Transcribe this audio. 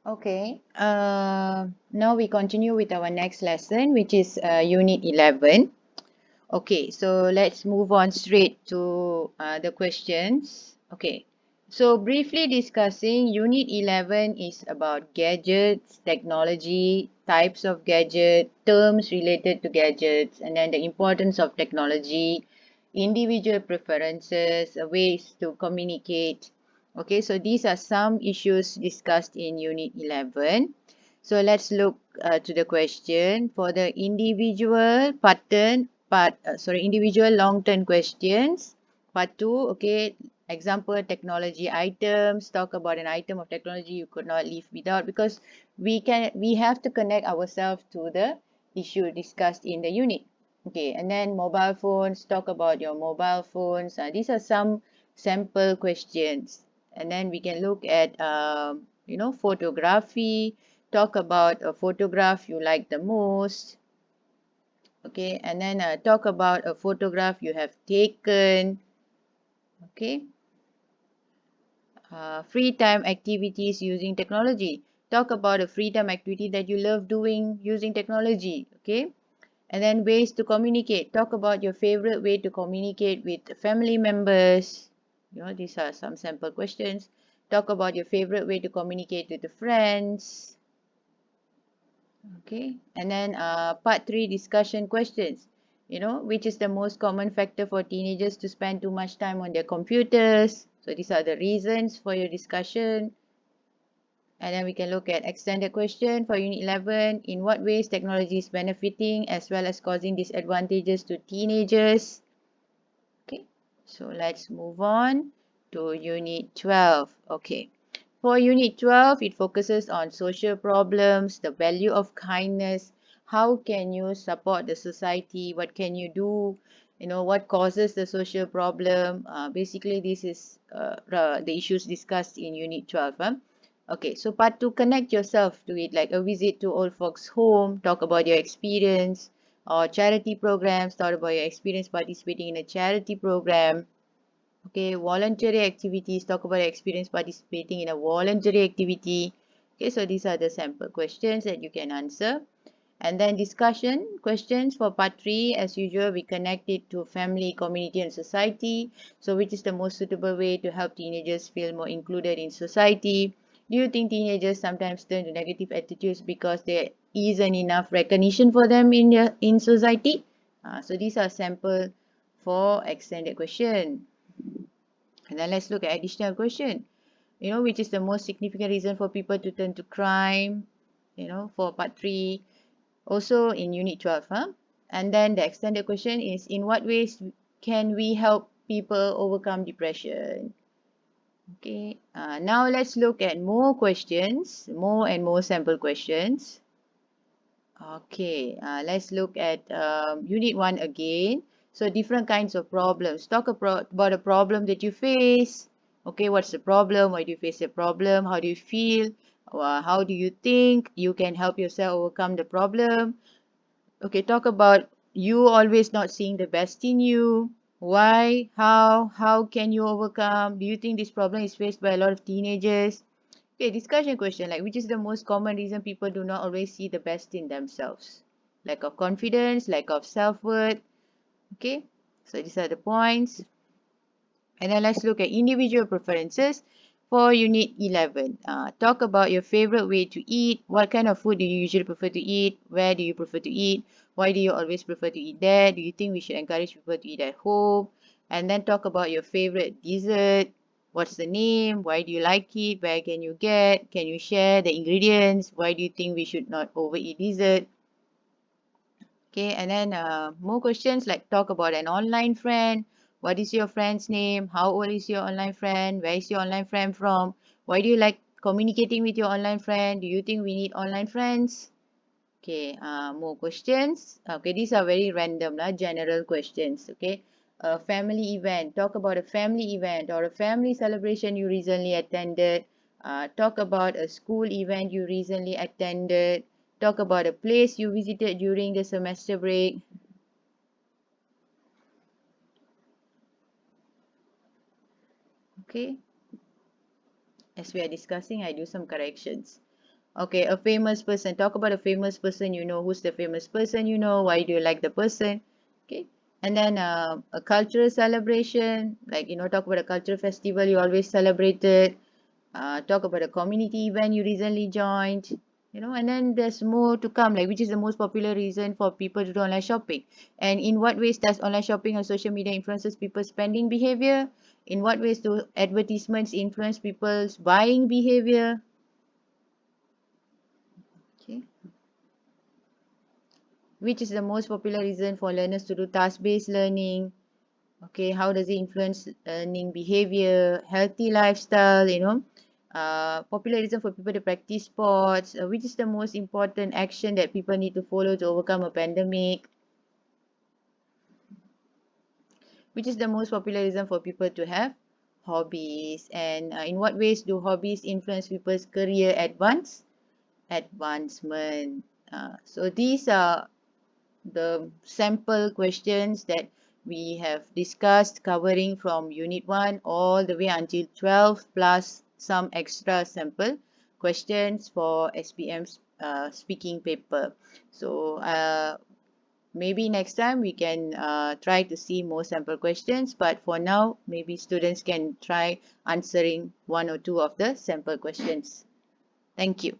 Okay, now we continue with our next lesson, which is Unit 11. Okay, so let's move on straight to the questions. Okay, so briefly discussing Unit 11 is about gadgets, technology, types of gadget, terms related to gadgets, and then the importance of technology, individual preferences, ways to communicate. Okay, so these are some issues discussed in Unit 11. So let's look to the question for the individual long-term questions. Part 2, okay, example technology items. Talk about an item of technology you could not live without, because we have to connect ourselves to the issue discussed in the unit. Okay, and then mobile phones. Talk about your mobile phones. These are some sample questions, and then we can look at photography. Talk about a photograph you like the most. Okay, and then talk about a photograph you have taken. Okay, free time activities using technology. Talk about a free time activity that you love doing using technology. Okay, and then ways to communicate. Talk about your favorite way to communicate with family members. These are some sample questions. Talk about your favorite way to communicate with the friends. Okay, and then part 3, discussion questions. Which is the most common factor for teenagers to spend too much time on their computers? So these are the reasons for your discussion. And then we can look at extended question for Unit 11. In what ways technology is benefiting as well as causing disadvantages to teenagers? Okay, so let's move on to Unit 12. Okay. For Unit 12, it focuses on social problems, the value of kindness, how can you support the society, what can you do, what causes the social problem. Basically, this is the issues discussed in Unit 12. Okay, so part 2, connect yourself to it, like a visit to old folks' home, talk about your experience, or charity programs, talk about your experience participating in a charity program. Okay, voluntary activities, talk about your experience participating in a voluntary activity. Okay, so these are the sample questions that you can answer. And then discussion questions for part 3, as usual, we connect it to family, community, and society. So which is the most suitable way to help teenagers feel more included in society? Do you think teenagers sometimes turn to negative attitudes because there isn't enough recognition for them in society? So these are sample for extended question. And then let's look at additional question. Which is the most significant reason for people to turn to crime? For part 3, also in Unit 12. And then the extended question is, in what ways can we help people overcome depression? Okay, now let's look at more questions, more and more sample questions. Okay, let's look at Unit 1 again. So different kinds of problems. Talk about a problem that you face. Okay, what's the problem? Why do you face the problem? How do you feel? How do you think you can help yourself overcome the problem? Okay, talk about you always not seeing the best in you. Why? How can you overcome? Do you think this problem is faced by a lot of teenagers? Okay, discussion question, like which is the most common reason people do not always see the best in themselves? Lack of confidence, lack of self-worth. Okay, so these are the points. And then let's look at individual preferences for Unit 11. Talk about your favorite way to eat. What kind of food do you usually prefer to eat? Where do you prefer to eat? Why do you always prefer to eat there? Do you think we should encourage people to eat at home? And then talk about your favorite dessert. What's the name? Why do you like it? Where can you get? Can you share the ingredients? Why do you think we should not overeat dessert? Okay, and then more questions, like talk about an online friend. What is your friend's name? How old is your online friend? Where is your online friend from? Why do you like communicating with your online friend? Do you think we need online friends? Okay, more questions. Okay, these are very random, general questions. Okay, a family event. Talk about a family event or a family celebration you recently attended. Talk about a school event you recently attended. Talk about a place you visited during the semester break. Okay, as we are discussing, I do some corrections. Okay, a famous person. Talk about a famous person you know. Who's the famous person you know? Why do you like the person? Okay. And then a cultural celebration, like, talk about a cultural festival you always celebrated. Talk about a community event you recently joined. And then there's more to come, like which is the most popular reason for people to do online shopping, and in what ways does online shopping on social media influences people's spending behavior? In what ways do advertisements influence people's buying behavior? Okay. Which is the most popular reason for learners to do task-based learning? Okay, how does it influence learning behavior, healthy lifestyle, popular reason for people to practice sports, which is the most important action that people need to follow to overcome a pandemic, which is the most popular reason for people to have hobbies, and in what ways do hobbies influence people's career advancement. So these are the sample questions that we have discussed, covering from unit 1 all the way until 12, plus some extra sample questions for SPM's speaking paper. So maybe next time we can try to see more sample questions, but for now maybe students can try answering one or two of the sample questions. Thank you.